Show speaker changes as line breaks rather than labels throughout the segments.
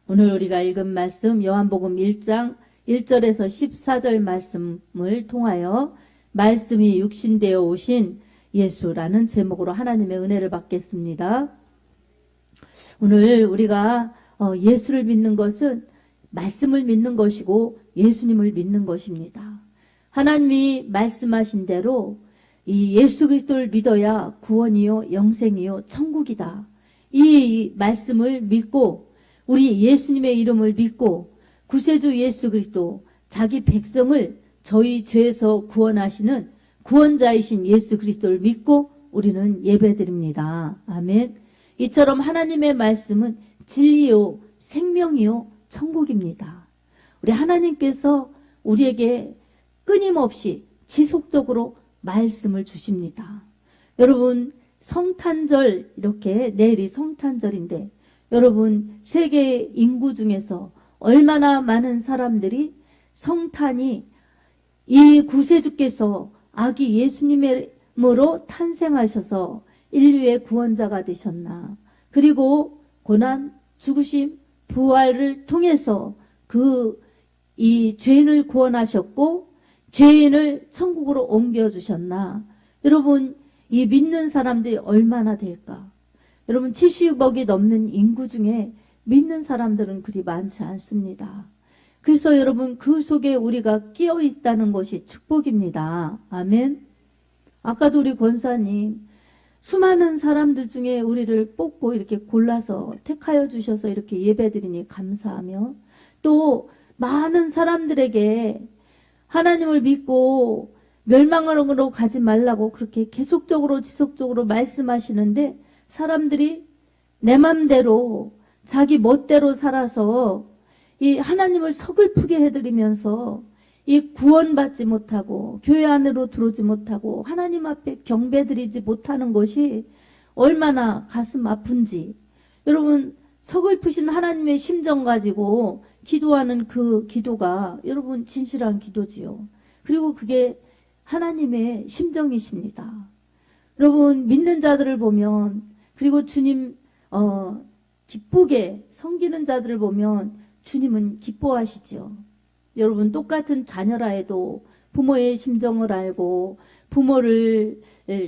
오늘 우리가 읽은 말씀 요한복음 1장 1절에서 14절 말씀을 통하여 말씀이 육신되어 오신 예수라는 제목으로 하나님의 은혜를 받겠습니다. 오늘 우리가 예수를 믿는 것은 말씀을 믿는 것이고 예수님을 믿는 것입니다. 하나님이 말씀하신 대로 이 예수 그리스도를 믿어야 구원이요 영생이요 천국이다. 이 말씀을 믿고 우리 예수님의 이름을 믿고 구세주 예수 그리스도 자기 백성을 저희 죄에서 구원하시는 구원자이신 예수 그리스도를 믿고 우리는 예배드립니다. 아멘. 이처럼 하나님의 말씀은 진리요 생명이요 천국입니다. 우리 하나님께서 우리에게 끊임없이 지속적으로 말씀을 주십니다. 여러분 성탄절, 이렇게 내일이 성탄절인데 여러분 세계 인구 중에서 얼마나 많은 사람들이 성탄이 이 구세주께서 아기 예수님으로 탄생하셔서 인류의 구원자가 되셨나, 그리고 고난, 죽으심, 부활을 통해서 이 죄인을 구원하셨고 죄인을 천국으로 옮겨주셨나. 여러분 이 믿는 사람들이 얼마나 될까? 여러분 70억이 넘는 인구 중에 믿는 사람들은 그리 많지 않습니다. 그래서 여러분 그 속에 우리가 끼어 있다는 것이 축복입니다. 아멘. 아까도 우리 권사님 수많은 사람들 중에 우리를 뽑고 이렇게 골라서 택하여 주셔서 이렇게 예배드리니 감사하며, 또 많은 사람들에게 하나님을 믿고 멸망으로 가지 말라고 그렇게 계속적으로 지속적으로 말씀하시는데 사람들이 내 맘대로 자기 멋대로 살아서 이 하나님을 서글프게 해드리면서 이 구원받지 못하고 교회 안으로 들어오지 못하고 하나님 앞에 경배드리지 못하는 것이 얼마나 가슴 아픈지, 여러분 서글프신 하나님의 심정 가지고 기도하는 그 기도가 여러분 진실한 기도지요. 그리고 그게 하나님의 심정이십니다. 여러분 믿는 자들을 보면, 그리고 주님 기쁘게 섬기는 자들을 보면 주님은 기뻐하시죠. 여러분 똑같은 자녀라 해도 부모의 심정을 알고 부모를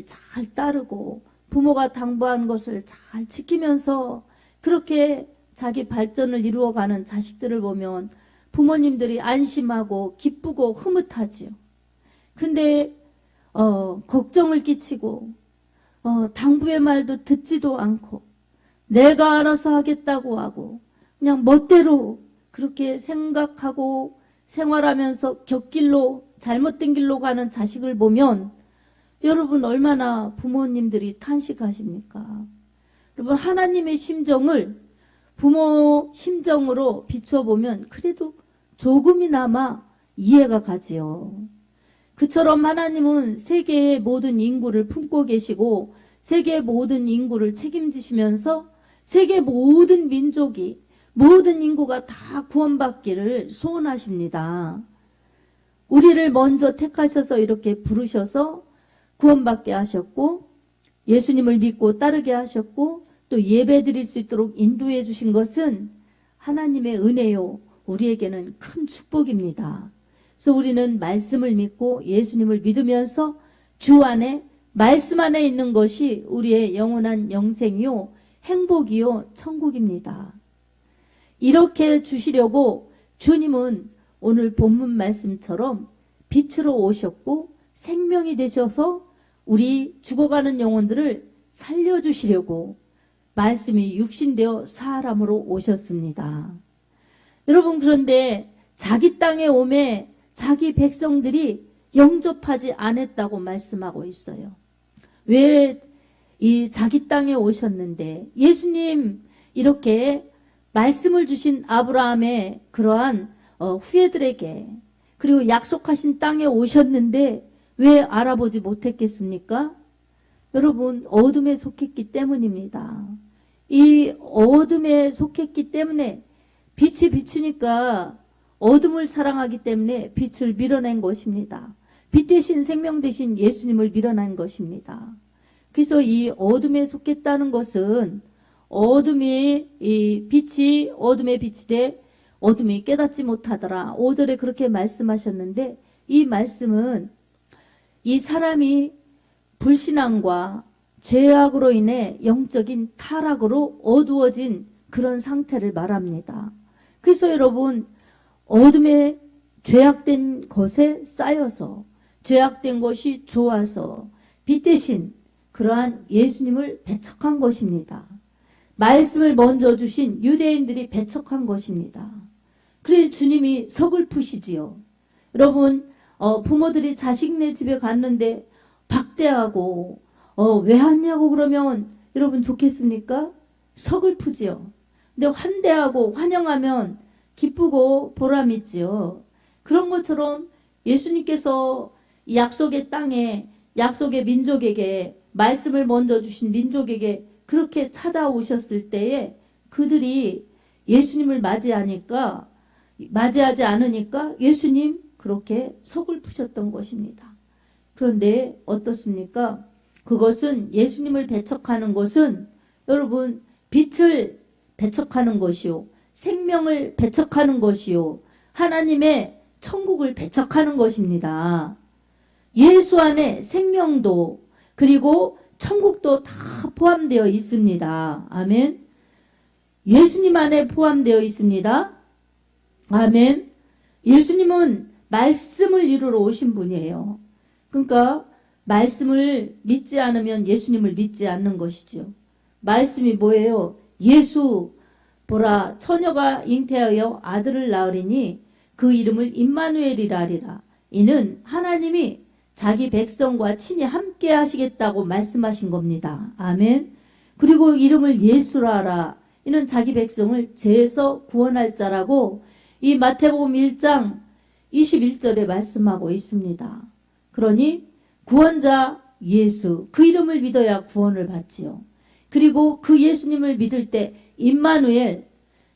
잘 따르고 부모가 당부한 것을 잘 지키면서 그렇게 자기 발전을 이루어가는 자식들을 보면 부모님들이 안심하고 기쁘고 흐뭇하지요. 근데 걱정을 끼치고 당부의 말도 듣지도 않고 내가 알아서 하겠다고 하고 그냥 멋대로 그렇게 생각하고 생활하면서 곁길로 잘못된 길로 가는 자식을 보면 여러분 얼마나 부모님들이 탄식하십니까? 여러분 하나님의 심정을 부모 심정으로 비추어보면 그래도 조금이나마 이해가 가지요. 그처럼 하나님은 세계의 모든 인구를 품고 계시고 세계의 모든 인구를 책임지시면서 세계 모든 민족이, 모든 인구가 다 구원받기를 소원하십니다. 우리를 먼저 택하셔서 이렇게 부르셔서 구원받게 하셨고 예수님을 믿고 따르게 하셨고 또 예배드릴 수 있도록 인도해 주신 것은 하나님의 은혜요, 우리에게는 큰 축복입니다. 그래서 우리는 말씀을 믿고 예수님을 믿으면서 주 안에, 말씀 안에 있는 것이 우리의 영원한 영생이요 행복이요 천국입니다. 이렇게 주시려고 주님은 오늘 본문 말씀처럼 빛으로 오셨고 생명이 되셔서 우리 죽어가는 영혼들을 살려주시려고 말씀이 육신되어 사람으로 오셨습니다. 여러분 그런데 자기 땅에 오매 자기 백성들이 영접하지 않았다고 말씀하고 있어요. 왜 이 자기 땅에 오셨는데, 예수님 이렇게 말씀을 주신 아브라함의 그러한 후예들에게, 그리고 약속하신 땅에 오셨는데 왜 알아보지 못했겠습니까? 여러분 어둠에 속했기 때문입니다. 이 어둠에 속했기 때문에 빛이 비추니까 어둠을 사랑하기 때문에 빛을 밀어낸 것입니다. 빛 대신 생명 대신 예수님을 밀어낸 것입니다. 그래서 이 어둠에 속했다는 것은 어둠의 빛이 돼 어둠이 깨닫지 못하더라. 5절에 그렇게 말씀하셨는데, 이 말씀은 이 사람이 불신앙과 죄악으로 인해 영적인 타락으로 어두워진 그런 상태를 말합니다. 그래서 여러분, 어둠에 죄악된 것에 쌓여서 죄악된 것이 좋아서 빛 대신 그러한 예수님을 배척한 것입니다. 말씀을 먼저 주신 유대인들이 배척한 것입니다. 그래 주님이 서글프시지요. 여러분, 부모들이 자식네 집에 갔는데 박대하고 왜 왔냐고 그러면 여러분 좋겠습니까? 서글프지요. 근데 환대하고 환영하면 기쁘고 보람있지요. 그런 것처럼 예수님께서 약속의 땅에, 약속의 민족에게, 말씀을 먼저 주신 민족에게 그렇게 찾아오셨을 때에 그들이 예수님을 맞이하지 않으니까 예수님 그렇게 서글프셨던 것입니다. 그런데 어떻습니까? 그것은 예수님을 배척하는 것은 여러분 빛을 배척하는 것이요, 생명을 배척하는 것이요, 하나님의 천국을 배척하는 것입니다. 예수 안에 생명도 그리고 천국도 다 포함되어 있습니다. 아멘. 예수님 안에 포함되어 있습니다. 아멘. 예수님은 말씀을 이루러 오신 분이에요. 그러니까 말씀을 믿지 않으면 예수님을 믿지 않는 것이죠. 말씀이 뭐예요? 예수 보라 처녀가 잉태하여 아들을 낳으리니 그 이름을 임마누엘이라 하리라. 이는 하나님이 자기 백성과 친히 함께 하시겠다고 말씀하신 겁니다. 아멘. 그리고 이름을 예수라 하라. 이는 자기 백성을 죄에서 구원할 자라고 이 마태복음 1장 21절에 말씀하고 있습니다. 그러니 구원자 예수, 그 이름을 믿어야 구원을 받지요. 그리고 그 예수님을 믿을 때 임마누엘,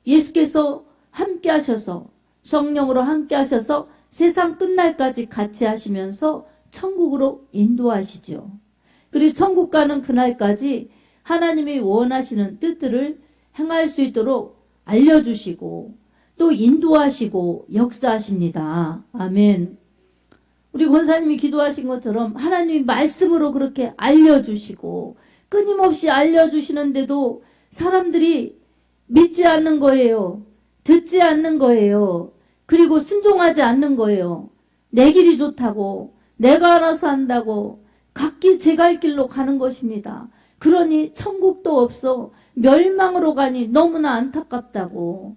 예수께서 함께 하셔서 성령으로 함께 하셔서 세상 끝날까지 같이 하시면서 천국으로 인도하시죠. 그리고 천국 가는 그날까지 하나님이 원하시는 뜻들을 행할 수 있도록 알려주시고 또 인도하시고 역사하십니다. 아멘. 우리 권사님이 기도하신 것처럼 하나님이 말씀으로 그렇게 알려주시고 끊임없이 알려주시는데도 사람들이 믿지 않는 거예요. 듣지 않는 거예요. 그리고 순종하지 않는 거예요. 내 길이 좋다고, 내가 알아서 한다고 각기 제 갈 길로 가는 것입니다. 그러니 천국도 없어 멸망으로 가니 너무나 안타깝다고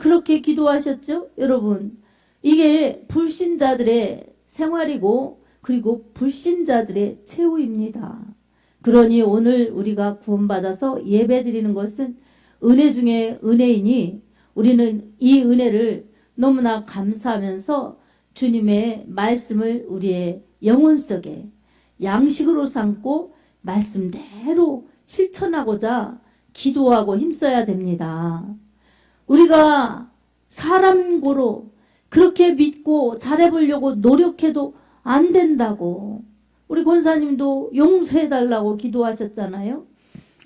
그렇게 기도하셨죠? 여러분, 이게 불신자들의 생활이고 그리고 불신자들의 최후입니다. 그러니 오늘 우리가 구원받아서 예배드리는 것은 은혜 중에 은혜이니 우리는 이 은혜를 너무나 감사하면서 주님의 말씀을 우리의 영혼 속에 양식으로 삼고 말씀대로 실천하고자 기도하고 힘써야 됩니다. 우리가 사람 고로 그렇게 믿고 잘해보려고 노력해도 안 된다고 우리 권사님도 용서해달라고 기도하셨잖아요.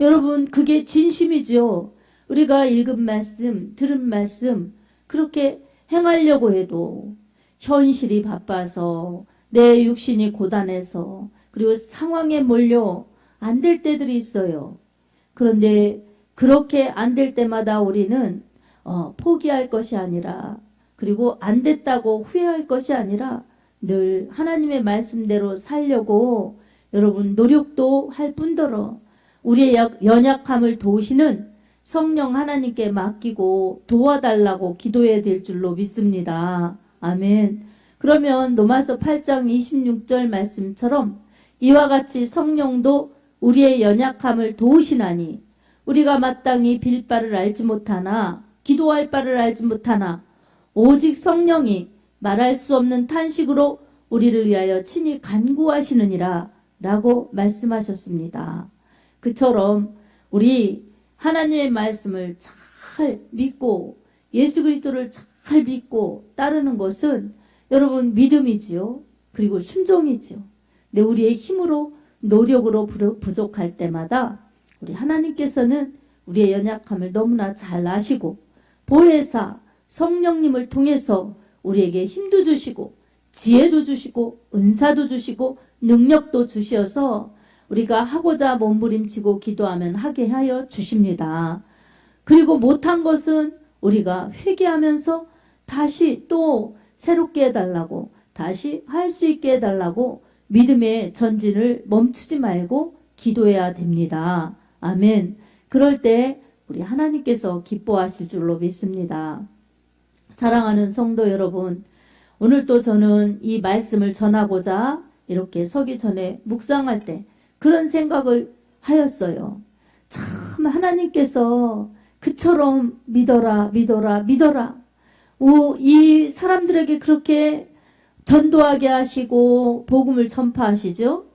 여러분, 그게 진심이죠. 우리가 읽은 말씀, 들은 말씀 그렇게 행하려고 해도 현실이 바빠서 내 육신이 고단해서 그리고 상황에 몰려 안 될 때들이 있어요. 그런데 그렇게 안 될 때마다 우리는 포기할 것이 아니라 그리고 안 됐다고 후회할 것이 아니라 늘 하나님의 말씀대로 살려고 여러분 노력도 할 뿐더러 우리의 연약함을 도우시는 성령 하나님께 맡기고 도와달라고 기도해야 될 줄로 믿습니다. 아멘. 그러면 로마서 8장 26절 말씀처럼 이와 같이 성령도 우리의 연약함을 도우시나니 우리가 마땅히 빌 바를 알지 못하나 기도할 바를 알지 못하나 오직 성령이 말할 수 없는 탄식으로 우리를 위하여 친히 간구하시느니라 라고 말씀하셨습니다. 그처럼 우리 하나님의 말씀을 잘 믿고 예수 그리스도를 잘 믿고 따르는 것은 여러분 믿음이지요. 그리고 순종이지요. 근데 우리의 힘으로 노력으로 부족할 때마다 우리 하나님께서는 우리의 연약함을 너무나 잘 아시고 보혜사 성령님을 통해서 우리에게 힘도 주시고 지혜도 주시고 은사도 주시고 능력도 주셔서 우리가 하고자 몸부림치고 기도하면 하게 하여 주십니다. 그리고 못한 것은 우리가 회개하면서 다시 또 새롭게 해달라고, 다시 할 수 있게 해달라고 믿음의 전진을 멈추지 말고 기도해야 됩니다. 아멘. 그럴 때 우리 하나님께서 기뻐하실 줄로 믿습니다. 사랑하는 성도 여러분, 오늘 또 저는 이 말씀을 전하고자 이렇게 서기 전에 묵상할 때 그런 생각을 하였어요. 참 하나님께서 그처럼 믿어라 믿어라 믿어라, 이 사람들에게 그렇게 전도하게 하시고 복음을 전파하시죠.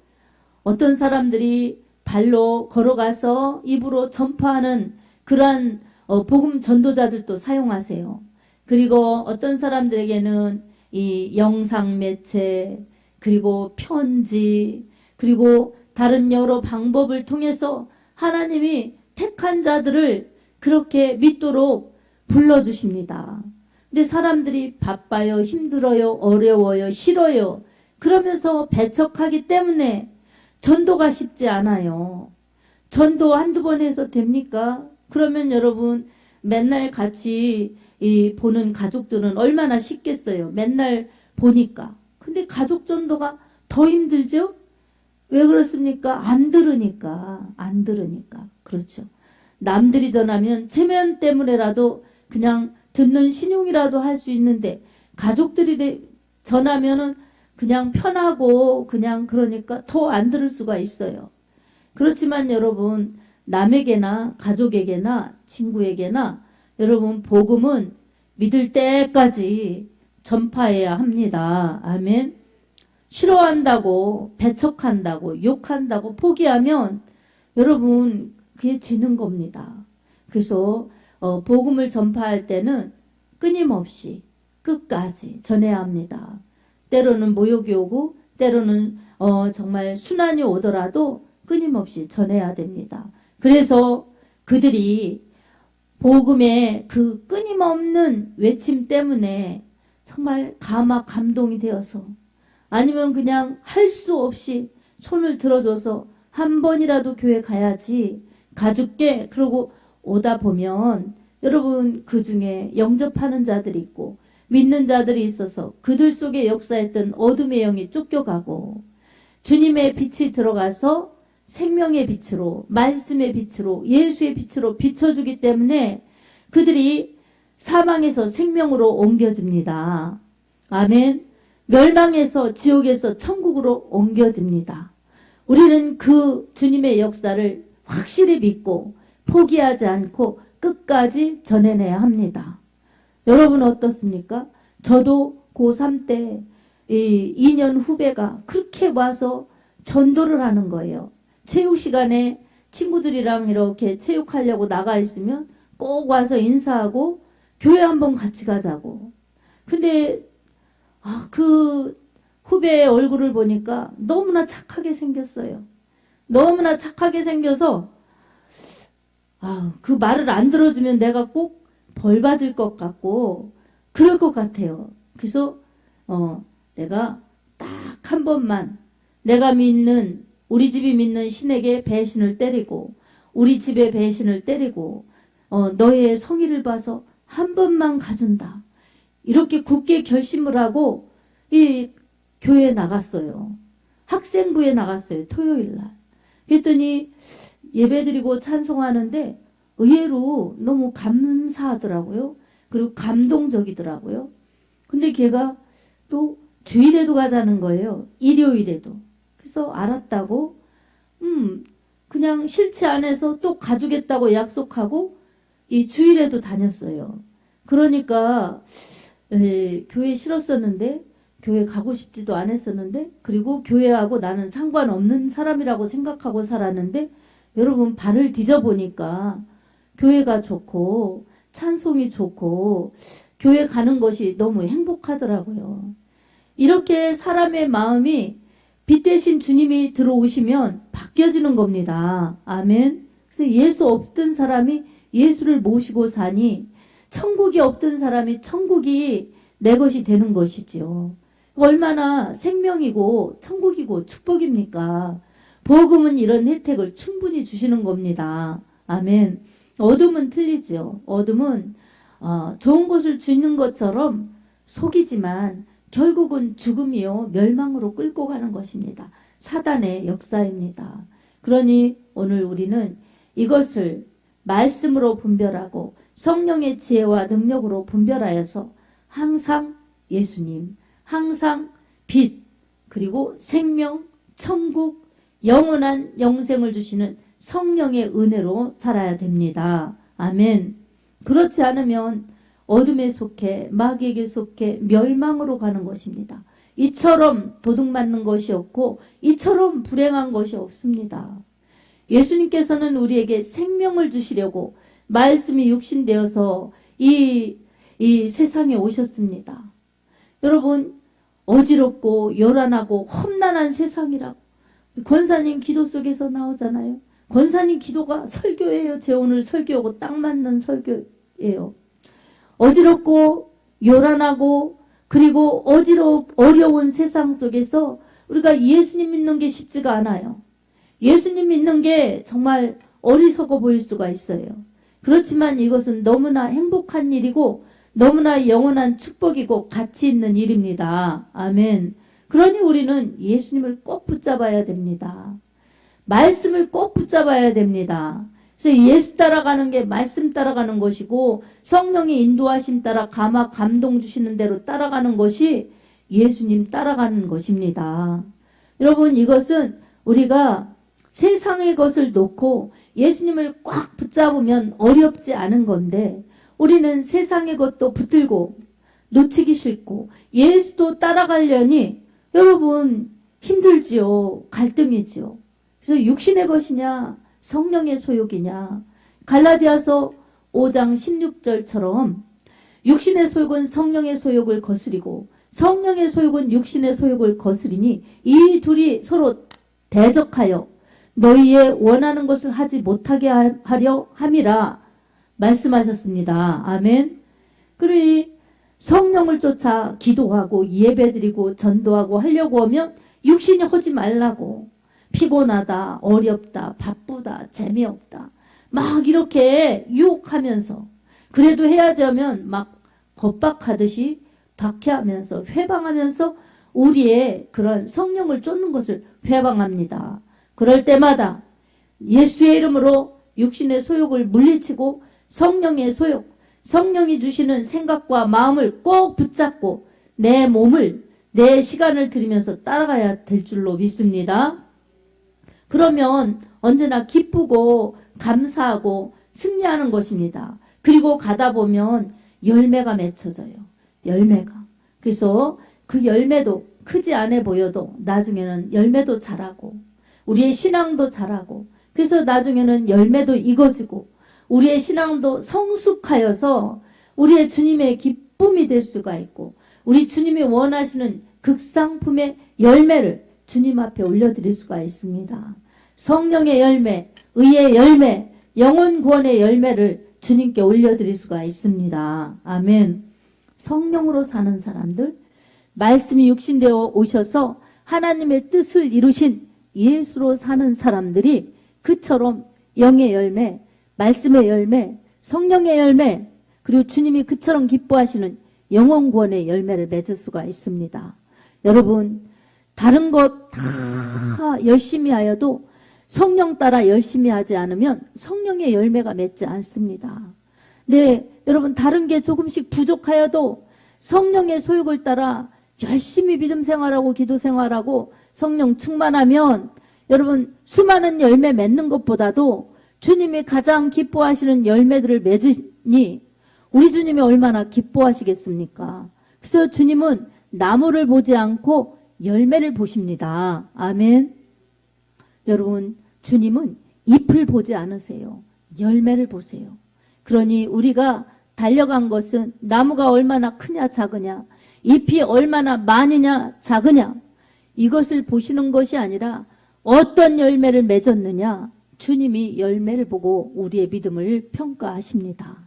어떤 사람들이 발로 걸어가서 입으로 전파하는 그러한 복음 전도자들도 사용하세요. 그리고 어떤 사람들에게는 이 영상 매체, 그리고 편지, 그리고 다른 여러 방법을 통해서 하나님이 택한 자들을 그렇게 믿도록 불러주십니다. 근데 사람들이 바빠요, 힘들어요, 어려워요, 싫어요. 그러면서 배척하기 때문에 전도가 쉽지 않아요. 전도 한두 번 해서 됩니까? 그러면 여러분 맨날 같이 보는 가족들은 얼마나 쉽겠어요. 맨날 보니까. 근데 가족 전도가 더 힘들죠? 왜 그렇습니까? 안 들으니까. 그렇죠. 남들이 전하면 체면 때문에라도 그냥 듣는 신용이라도 할 수 있는데, 가족들이 전하면은 그냥 편하고 그냥 그러니까 더 안 들을 수가 있어요. 그렇지만 여러분, 남에게나 가족에게나 친구에게나 여러분 복음은 믿을 때까지 전파해야 합니다. 아멘. 싫어한다고, 배척한다고, 욕한다고 포기하면 여러분 그게 지는 겁니다. 그래서 복음을 전파할 때는 끊임없이 끝까지 전해야 합니다. 때로는 모욕이 오고 때로는 정말 순환이 오더라도 끊임없이 전해야 됩니다. 그래서 그들이 복음의 그 끊임없는 외침 때문에 정말 감동이 되어서, 아니면 그냥 할 수 없이 손을 들어줘서 한 번이라도 교회 가야지 가줄게 그러고 오다 보면 여러분 그 중에 영접하는 자들이 있고 믿는 자들이 있어서 그들 속에 역사했던 어둠의 영이 쫓겨가고 주님의 빛이 들어가서 생명의 빛으로, 말씀의 빛으로, 예수의 빛으로 비춰주기 때문에 그들이 사망에서 생명으로 옮겨집니다. 아멘. 멸망에서 지옥에서 천국으로 옮겨집니다. 우리는 그 주님의 역사를 확실히 믿고 포기하지 않고 끝까지 전해내야 합니다. 여러분 어떻습니까? 저도 고3 때 이 2년 후배가 그렇게 와서 전도를 하는 거예요. 체육 시간에 친구들이랑 이렇게 체육하려고 나가 있으면 꼭 와서 인사하고 교회 한번 같이 가자고. 근데 그 후배의 얼굴을 보니까 너무나 착하게 생겼어요. 너무나 착하게 생겨서 그 말을 안 들어주면 내가 꼭 벌 받을 것 같고 그럴 것 같아요. 그래서 내가 딱 한 번만 내가 믿는, 우리 집이 믿는 신에게 배신을 때리고 우리 집의 배신을 때리고 너의 성의를 봐서 한 번만 가준다. 이렇게 굳게 결심을 하고 이 교회에 나갔어요. 학생부에 나갔어요. 토요일날. 그랬더니 예배드리고 찬송하는데 의외로 너무 감사하더라고요. 그리고 감동적이더라고요. 근데 걔가 또 주일에도 가자는 거예요. 일요일에도. 그래서 알았다고 그냥 싫지 않아서 또 가주겠다고 약속하고 이 주일에도 다녔어요. 그러니까 교회 싫었었는데, 교회 가고 싶지도 않았었는데, 그리고 교회하고 나는 상관없는 사람이라고 생각하고 살았는데 여러분 발을 뒤져보니까 교회가 좋고 찬송이 좋고 교회 가는 것이 너무 행복하더라고요. 이렇게 사람의 마음이 빛 대신 주님이 들어오시면 바뀌어지는 겁니다. 아멘. 그래서 예수 없던 사람이 예수를 모시고 사니 천국이 없던 사람이 천국이 내 것이 되는 것이죠. 얼마나 생명이고 천국이고 축복입니까? 복음은 이런 혜택을 충분히 주시는 겁니다. 아멘. 어둠은 틀리죠. 어둠은 좋은 것을 주는 것처럼 속이지만 결국은 죽음이요 멸망으로 끌고 가는 것입니다. 사단의 역사입니다. 그러니 오늘 우리는 이것을 말씀으로 분별하고 성령의 지혜와 능력으로 분별하여서 항상 예수님, 항상 빛, 그리고 생명, 천국, 영원한 영생을 주시는 성령의 은혜로 살아야 됩니다. 아멘. 그렇지 않으면 어둠에 속해 마귀에게 속해 멸망으로 가는 것입니다. 이처럼 도둑맞는 것이 없고 이처럼 불행한 것이 없습니다. 예수님께서는 우리에게 생명을 주시려고 말씀이 육신되어서 이 세상에 오셨습니다. 여러분 어지럽고 요란하고 험난한 세상이라고 권사님 기도 속에서 나오잖아요. 권사님 기도가 설교예요. 제 오늘 설교하고 딱 맞는 설교예요. 어지럽고 요란하고 그리고 어려운 세상 속에서 우리가 예수님 믿는 게 쉽지가 않아요. 예수님 믿는 게 정말 어리석어 보일 수가 있어요. 그렇지만 이것은 너무나 행복한 일이고 너무나 영원한 축복이고 가치 있는 일입니다. 아멘. 그러니 우리는 예수님을 꼭 붙잡아야 됩니다. 말씀을 꼭 붙잡아야 됩니다. 그래서 예수 따라가는 게 말씀 따라가는 것이고 성령의 인도하심 따라 감동 주시는 대로 따라가는 것이 예수님 따라가는 것입니다. 여러분 이것은 우리가 세상의 것을 놓고 예수님을 꽉 붙잡으면 어렵지 않은 건데 우리는 세상의 것도 붙들고 놓치기 싫고 예수도 따라가려니 여러분 힘들지요. 갈등이지요. 그래서 육신의 것이냐 성령의 소욕이냐. 갈라디아서 5장 16절처럼 육신의 소욕은 성령의 소욕을 거스리고 성령의 소욕은 육신의 소욕을 거스리니 이 둘이 서로 대적하여 너희의 원하는 것을 하지 못하게 하려 함이라 말씀하셨습니다. 아멘. 그러니 성령을 쫓아 기도하고 예배드리고 전도하고 하려고 하면 육신이 하지 말라고 피곤하다, 어렵다, 바쁘다, 재미없다 막 이렇게 유혹하면서 그래도 해야지 하면 막 겁박하듯이 박해하면서 회방하면서 우리의 그런 성령을 쫓는 것을 회방합니다. 그럴 때마다 예수의 이름으로 육신의 소욕을 물리치고 성령의 소욕, 성령이 주시는 생각과 마음을 꼭 붙잡고 내 몸을, 내 시간을 들이면서 따라가야 될 줄로 믿습니다. 그러면 언제나 기쁘고 감사하고 승리하는 것입니다. 그리고 가다 보면 열매가 맺혀져요. 열매가. 그래서 그 열매도 크지 않아 보여도 나중에는 열매도 자라고 우리의 신앙도 자라고 그래서 나중에는 열매도 익어지고 우리의 신앙도 성숙하여서 우리의 주님의 기쁨이 될 수가 있고 우리 주님이 원하시는 극상품의 열매를 주님 앞에 올려드릴 수가 있습니다. 성령의 열매, 의의 열매, 영혼 구원의 열매를 주님께 올려드릴 수가 있습니다. 아멘. 성령으로 사는 사람들, 말씀이 육신되어 오셔서 하나님의 뜻을 이루신 예수로 사는 사람들이 그처럼 영의 열매, 말씀의 열매, 성령의 열매, 그리고 주님이 그처럼 기뻐하시는 영혼 구원의 열매를 맺을 수가 있습니다. 여러분, 다른 것 다 열심히 하여도 성령 따라 열심히 하지 않으면 성령의 열매가 맺지 않습니다. 네, 여러분 다른 게 조금씩 부족하여도 성령의 소욕을 따라 열심히 믿음 생활하고 기도 생활하고 성령 충만하면 여러분 수많은 열매 맺는 것보다도 주님이 가장 기뻐하시는 열매들을 맺으니 우리 주님이 얼마나 기뻐하시겠습니까? 그래서 주님은 나무를 보지 않고 열매를 보십니다. 아멘. 여러분 주님은 잎을 보지 않으세요. 열매를 보세요. 그러니 우리가 달려간 것은 나무가 얼마나 크냐 작으냐 잎이 얼마나 많으냐 작으냐 이것을 보시는 것이 아니라 어떤 열매를 맺었느냐 주님이 열매를 보고 우리의 믿음을 평가하십니다.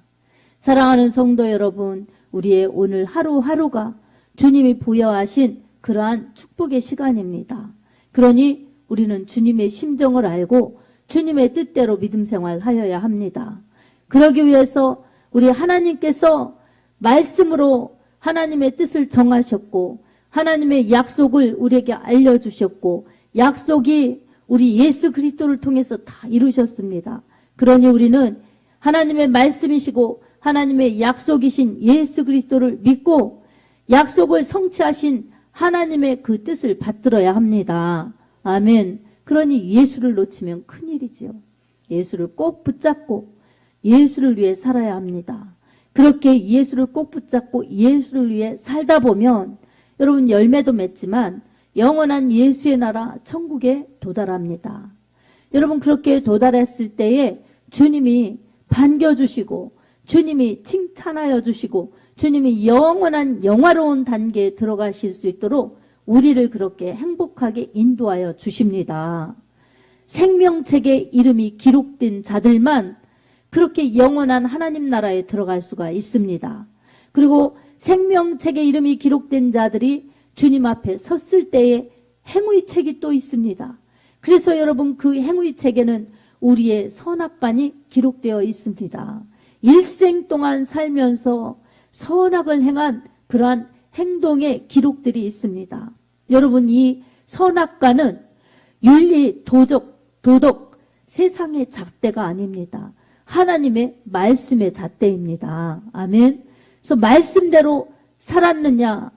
사랑하는 성도 여러분, 우리의 오늘 하루하루가 주님이 부여하신 그러한 축복의 시간입니다. 그러니 우리는 주님의 심정을 알고 주님의 뜻대로 믿음 생활하여야 합니다. 그러기 위해서 우리 하나님께서 말씀으로 하나님의 뜻을 정하셨고 하나님의 약속을 우리에게 알려주셨고 약속이 우리 예수 그리스도를 통해서 다 이루셨습니다. 그러니 우리는 하나님의 말씀이시고 하나님의 약속이신 예수 그리스도를 믿고 약속을 성취하신 하나님의 그 뜻을 받들어야 합니다. 아멘. 그러니 예수를 놓치면 큰일이지요. 예수를 꼭 붙잡고 예수를 위해 살아야 합니다. 그렇게 예수를 꼭 붙잡고 예수를 위해 살다 보면 여러분 열매도 맺지만 영원한 예수의 나라 천국에 도달합니다. 여러분 그렇게 도달했을 때에 주님이 반겨주시고 주님이 칭찬하여 주시고 주님이 영원한 영화로운 단계에 들어가실 수 있도록 우리를 그렇게 행복하게 인도하여 주십니다. 생명책에 이름이 기록된 자들만 그렇게 영원한 하나님 나라에 들어갈 수가 있습니다. 그리고 생명책에 이름이 기록된 자들이 주님 앞에 섰을 때에 행위책이 또 있습니다. 그래서 여러분 그 행위책에는 우리의 선악간이 기록되어 있습니다. 일생 동안 살면서 선악을 행한 그러한 행동의 기록들이 있습니다. 여러분 이 선악간은 윤리, 도덕, 세상의 잣대가 아닙니다. 하나님의 말씀의 잣대입니다. 아멘. 그래서 말씀대로 살았느냐?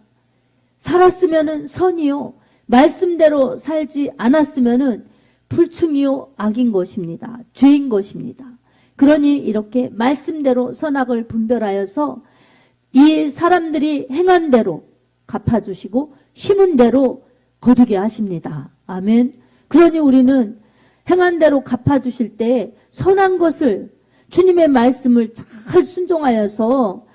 살았으면은 선이요. 말씀대로 살지 않았으면은 불충이요 악인 것입니다. 죄인 것입니다. 그러니 이렇게 말씀대로 선악을 분별하여서 이 사람들이 행한 대로 갚아주시고 심은 대로 거두게 하십니다. 아멘. 그러니 우리는 행한 대로 갚아주실 때 선한 것을 주님의 말씀을 잘 순종하여서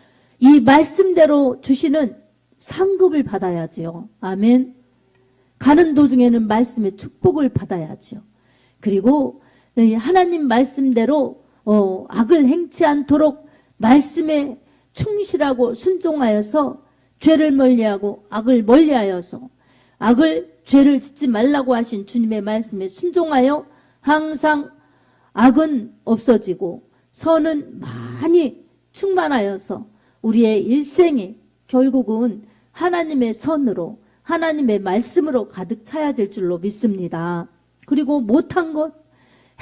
이 말씀대로 주시는 상급을 받아야지요. 아멘. 가는 도중에는 말씀의 축복을 받아야죠. 그리고 하나님 말씀대로 악을 행치 않도록 말씀에 충실하고 순종하여서 죄를 멀리하고 악을 멀리하여서 죄를 짓지 말라고 하신 주님의 말씀에 순종하여 항상 악은 없어지고 선은 많이 충만하여서 우리의 일생이 결국은 하나님의 선으로 하나님의 말씀으로 가득 차야 될 줄로 믿습니다. 그리고 못한 것,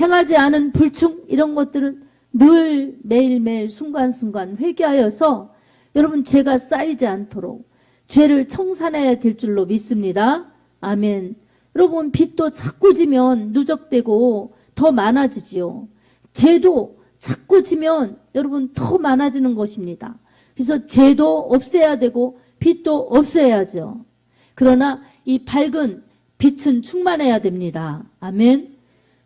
행하지 않은 불충 이런 것들은 늘 매일매일 순간순간 회개하여서 여러분 죄가 쌓이지 않도록 죄를 청산해야 될 줄로 믿습니다. 아멘. 여러분 빚도 자꾸 지면 누적되고 더 많아지지요. 죄도 자꾸 지면 여러분 더 많아지는 것입니다. 그래서 죄도 없애야 되고 빚도 없애야죠. 그러나 이 밝은 빛은 충만해야 됩니다. 아멘.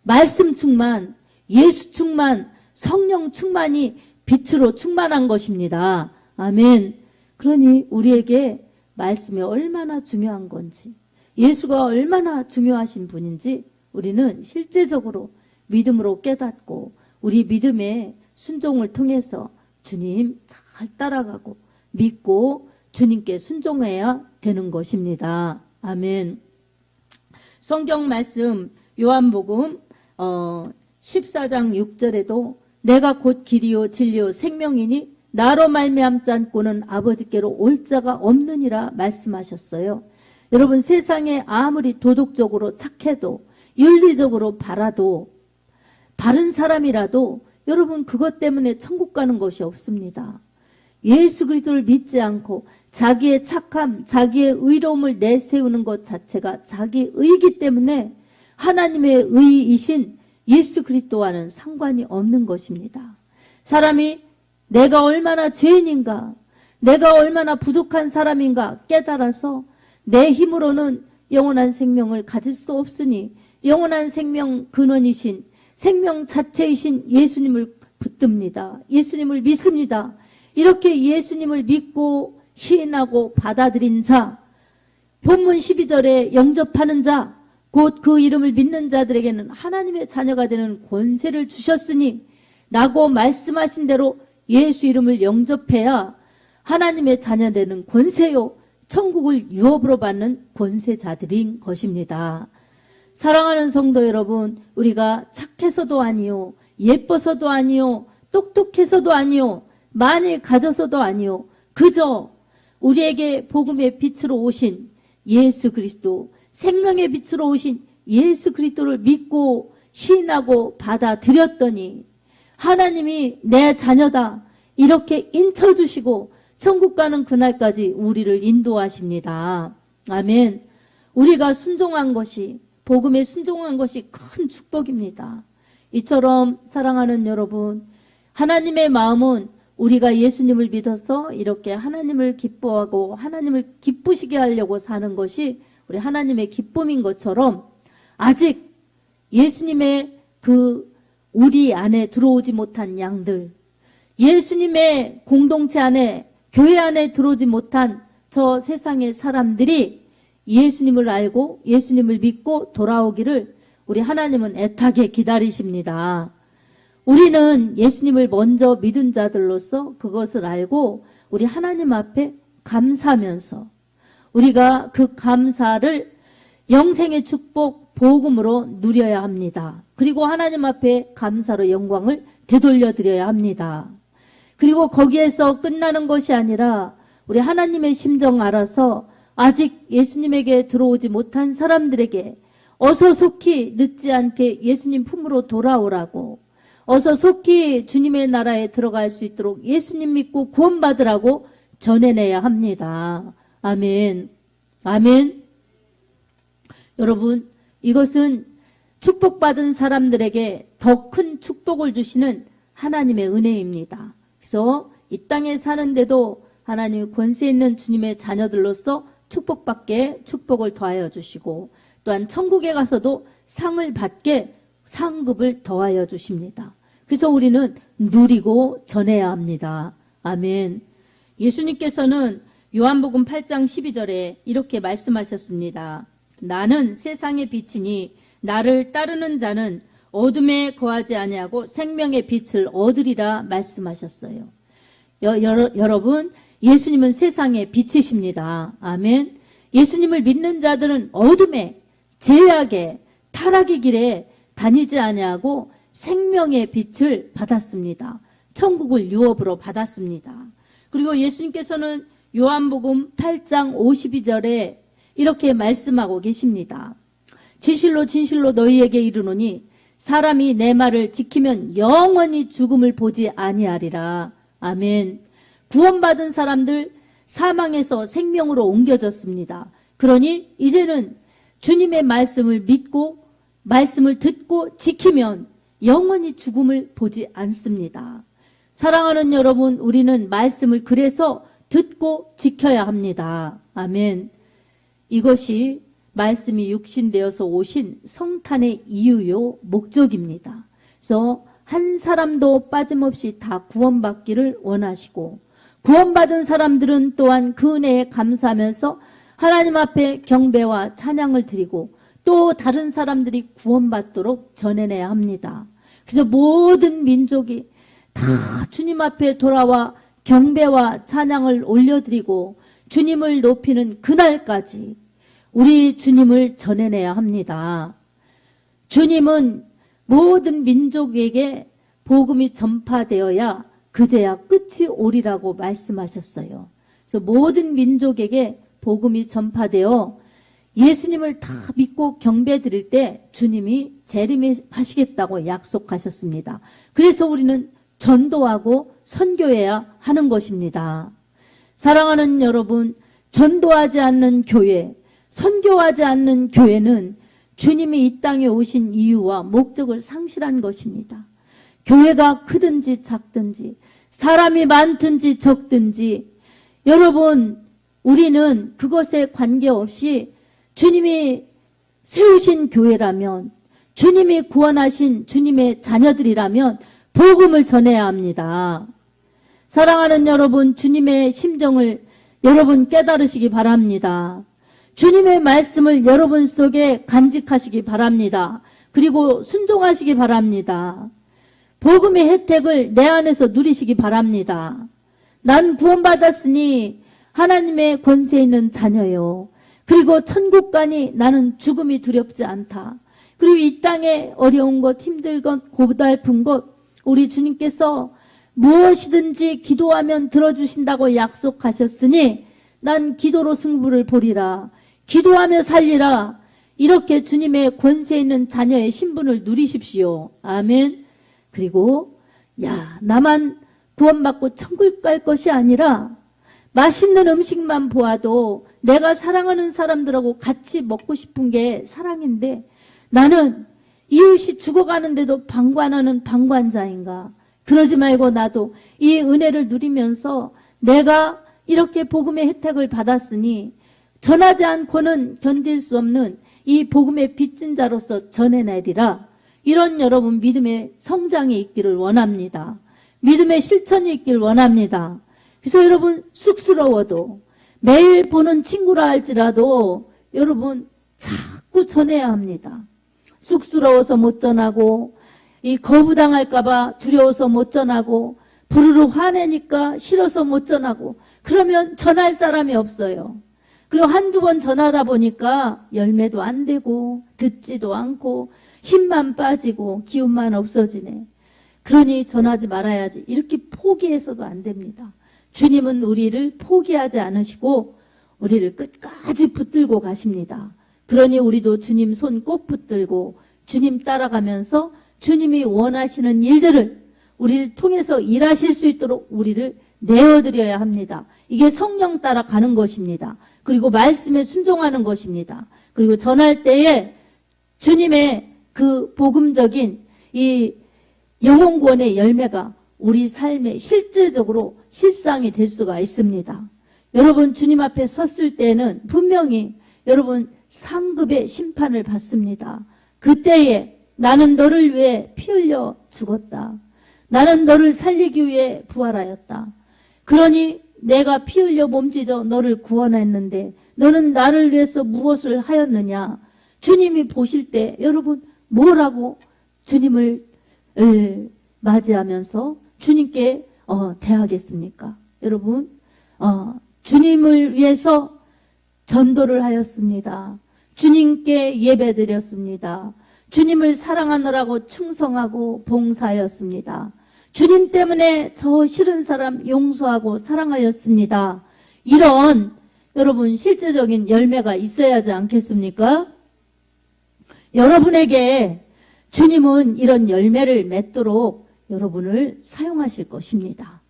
말씀 충만, 예수 충만, 성령 충만이 빛으로 충만한 것입니다. 아멘. 그러니 우리에게 말씀이 얼마나 중요한 건지, 예수가 얼마나 중요하신 분인지 우리는 실제적으로 믿음으로 깨닫고 우리 믿음의 순종을 통해서 주님 잘 따라가고 믿고 주님께 순종해야 되는 것입니다. 아멘. 성경 말씀 요한복음 14장 6절에도 내가 곧 길이요 진리요 생명이니 나로 말미암지 않고는 아버지께로 올 자가 없느니라 말씀하셨어요. 여러분 세상에 아무리 도덕적으로 착해도 윤리적으로 바라도 바른 사람이라도 여러분 그것 때문에 천국 가는 것이 없습니다. 예수 그리스도를 믿지 않고 자기의 착함, 자기의 의로움을 내세우는 것 자체가 자기 의이기 때문에 하나님의 의이신 예수 그리스도와는 상관이 없는 것입니다. 사람이 내가 얼마나 죄인인가, 내가 얼마나 부족한 사람인가 깨달아서 내 힘으로는 영원한 생명을 가질 수 없으니 영원한 생명 근원이신 생명 자체이신 예수님을 붙듭니다. 예수님을 믿습니다. 이렇게 예수님을 믿고 시인하고 받아들인 자, 본문 12절에 영접하는 자, 곧 그 이름을 믿는 자들에게는 하나님의 자녀가 되는 권세를 주셨으니 라고 말씀하신 대로 예수 이름을 영접해야 하나님의 자녀 되는 권세요, 천국을 유업으로 받는 권세자들인 것입니다. 사랑하는 성도 여러분, 우리가 착해서도 아니요, 예뻐서도 아니요, 똑똑해서도 아니요, 많이 가져서도 아니요, 그저 우리에게 복음의 빛으로 오신 예수 그리스도, 생명의 빛으로 오신 예수 그리스도를 믿고 시인하고 받아들였더니 하나님이 내 자녀다 이렇게 인쳐주시고 천국 가는 그날까지 우리를 인도하십니다. 아멘. 우리가 순종한 것이, 복음에 순종한 것이 큰 축복입니다. 이처럼 사랑하는 여러분, 하나님의 마음은 우리가 예수님을 믿어서 이렇게 하나님을 기뻐하고 하나님을 기쁘시게 하려고 사는 것이 우리 하나님의 기쁨인 것처럼 아직 예수님의 우리 안에 들어오지 못한 양들, 예수님의 공동체 안에, 교회 안에 들어오지 못한 저 세상의 사람들이 예수님을 알고 예수님을 믿고 돌아오기를 우리 하나님은 애타게 기다리십니다. 우리는 예수님을 먼저 믿은 자들로서 그것을 알고 우리 하나님 앞에 감사하면서 우리가 그 감사를 영생의 축복, 복음으로 누려야 합니다. 그리고 하나님 앞에 감사로 영광을 되돌려 드려야 합니다. 그리고 거기에서 끝나는 것이 아니라 우리 하나님의 심정 알아서 아직 예수님에게 들어오지 못한 사람들에게 어서 속히 늦지 않게 예수님 품으로 돌아오라고, 어서 속히 주님의 나라에 들어갈 수 있도록 예수님 믿고 구원받으라고 전해내야 합니다. 아멘. 아멘. 여러분, 이것은 축복받은 사람들에게 더 큰 축복을 주시는 하나님의 은혜입니다. 그래서 이 땅에 사는데도 하나님 권세 있는 주님의 자녀들로서 축복받게 축복을 더하여 주시고, 또한 천국에 가서도 상을 받게 상급을 더하여 주십니다. 그래서 우리는 누리고 전해야 합니다. 아멘. 예수님께서는 요한복음 8장 12절에 이렇게 말씀하셨습니다. 나는 세상의 빛이니 나를 따르는 자는 어둠에 거하지 아니하고 생명의 빛을 얻으리라 말씀하셨어요. 여러분, 예수님은 세상의 빛이십니다. 아멘. 예수님을 믿는 자들은 어둠에, 죄악에, 타락의 길에 다니지 아니하고 생명의 빛을 받았습니다. 천국을 유업으로 받았습니다. 그리고 예수님께서는 요한복음 8장 52절에 이렇게 말씀하고 계십니다. 진실로 진실로 너희에게 이르노니 사람이 내 말을 지키면 영원히 죽음을 보지 아니하리라. 아멘. 구원받은 사람들 사망에서 생명으로 옮겨졌습니다. 그러니 이제는 주님의 말씀을 믿고 말씀을 듣고 지키면 영원히 죽음을 보지 않습니다. 사랑하는 여러분, 우리는 말씀을 그래서 듣고 지켜야 합니다. 아멘. 이것이 말씀이 육신되어서 오신 성탄의 이유요 목적입니다. 그래서 한 사람도 빠짐없이 다 구원받기를 원하시고, 구원받은 사람들은 또한 그 은혜에 감사하면서 하나님 앞에 경배와 찬양을 드리고 또 다른 사람들이 구원받도록 전해내야 합니다. 그래서 모든 민족이 다 주님 앞에 돌아와 경배와 찬양을 올려드리고 주님을 높이는 그날까지 우리 주님을 전해내야 합니다. 주님은 모든 민족에게 복음이 전파되어야 그제야 끝이 오리라고 말씀하셨어요. 그래서 모든 민족에게 복음이 전파되어 예수님을 다 믿고 경배드릴 때 주님이 재림하시겠다고 약속하셨습니다. 그래서 우리는 전도하고 선교해야 하는 것입니다. 사랑하는 여러분, 전도하지 않는 교회, 선교하지 않는 교회는 주님이 이 땅에 오신 이유와 목적을 상실한 것입니다. 교회가 크든지 작든지 사람이 많든지 적든지 여러분, 우리는 그것에 관계없이 주님이 세우신 교회라면, 주님이 구원하신 주님의 자녀들이라면 복음을 전해야 합니다. 사랑하는 여러분, 주님의 심정을 여러분 깨달으시기 바랍니다. 주님의 말씀을 여러분 속에 간직하시기 바랍니다. 그리고 순종하시기 바랍니다. 복음의 혜택을 내 안에서 누리시기 바랍니다. 난 구원받았으니 하나님의 권세 있는 자녀요. 그리고 천국 가니 나는 죽음이 두렵지 않다. 그리고 이 땅에 어려운 것, 힘든 것, 고달픈 것, 우리 주님께서 무엇이든지 기도하면 들어주신다고 약속하셨으니 난 기도로 승부를 보리라. 기도하며 살리라. 이렇게 주님의 권세 있는 자녀의 신분을 누리십시오. 아멘. 그리고 나만 구원받고 천국 갈 것이 아니라 맛있는 음식만 보아도 내가 사랑하는 사람들하고 같이 먹고 싶은 게 사랑인데 나는 이웃이 죽어가는데도 방관하는 방관자인가? 그러지 말고 나도 이 은혜를 누리면서 내가 이렇게 복음의 혜택을 받았으니 전하지 않고는 견딜 수 없는 이 복음의 빚진 자로서 전해내리라. 이런 여러분 믿음의 성장이 있기를 원합니다. 믿음의 실천이 있기를 원합니다. 그래서 여러분 쑥스러워도 매일 보는 친구라 할지라도 여러분 자꾸 전해야 합니다. 쑥스러워서 못 전하고 이 거부당할까봐 두려워서 못 전하고 부르르 화내니까 싫어서 못 전하고 그러면 전할 사람이 없어요. 그리고 한두 번 전하다 보니까 열매도 안 되고 듣지도 않고 힘만 빠지고 기운만 없어지네. 그러니 전하지 말아야지. 이렇게 포기해서도 안 됩니다. 주님은 우리를 포기하지 않으시고 우리를 끝까지 붙들고 가십니다. 그러니 우리도 주님 손 꼭 붙들고 주님 따라가면서 주님이 원하시는 일들을 우리를 통해서 일하실 수 있도록 우리를 내어드려야 합니다. 이게 성령 따라가는 것입니다. 그리고 말씀에 순종하는 것입니다. 그리고 전할 때에 주님의 그 복음적인 이 영혼구원의 열매가 우리 삶에 실제적으로 실상이 될 수가 있습니다. 여러분 주님 앞에 섰을 때는 분명히 여러분 상급의 심판을 받습니다. 그때에 나는 너를 위해 피 흘려 죽었다. 나는 너를 살리기 위해 부활하였다. 그러니 내가 피 흘려 몸찢어 너를 구원했는데 너는 나를 위해서 무엇을 하였느냐. 주님이 보실 때 여러분 뭐라고 주님을 맞이하면서 주님께 대하겠습니까? 여러분 주님을 위해서 전도를 하였습니다. 주님께 예배드렸습니다. 주님을 사랑하느라고 충성하고 봉사하였습니다. 주님 때문에 저 싫은 사람 용서하고 사랑하였습니다. 이런 여러분 실제적인 열매가 있어야 하지 않겠습니까? 여러분에게 주님은 이런 열매를 맺도록 여러분을 사용하실 것입니다.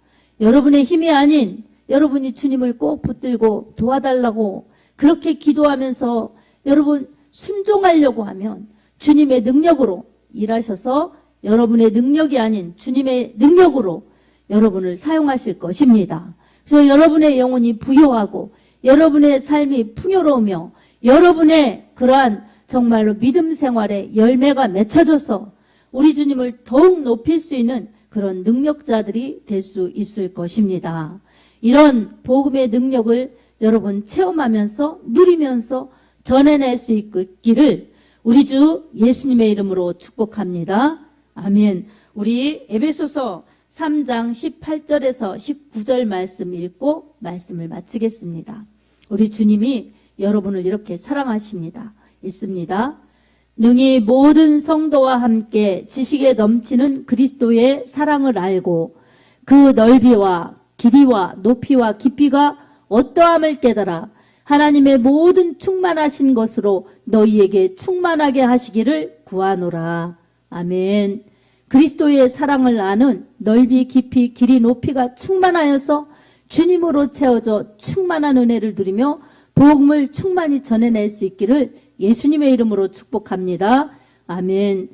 여러분의 힘이 아닌 여러분이 주님을 꼭 붙들고 도와달라고 그렇게 기도하면서 여러분 순종하려고 하면 주님의 능력으로 일하셔서 여러분의 능력이 아닌 주님의 능력으로 여러분을 사용하실 것입니다. 그래서 여러분의 영혼이 부요하고 여러분의 삶이 풍요로우며 여러분의 그러한 정말로 믿음 생활에 열매가 맺혀져서 우리 주님을 더욱 높일 수 있는 그런 능력자들이 될 수 있을 것입니다. 이런 복음의 능력을 여러분 체험하면서 누리면서 전해낼 수 있기를 우리 주 예수님의 이름으로 축복합니다. 아멘. 우리 에베소서 3장 18절에서 19절 말씀 읽고 말씀을 마치겠습니다. 우리 주님이 여러분을 이렇게 사랑하십니다. 있습니다. 능히 모든 성도와 함께 지식에 넘치는 그리스도의 사랑을 알고 그 넓이와 길이와 높이와 깊이가 어떠함을 깨달아 하나님의 모든 충만하신 것으로 너희에게 충만하게 하시기를 구하노라. 아멘. 그리스도의 사랑을 아는 넓이, 깊이, 길이, 높이가 충만하여서 주님으로 채워져 충만한 은혜를 누리며 복음을 충만히 전해낼 수 있기를 예수님의 이름으로 축복합니다. 아멘.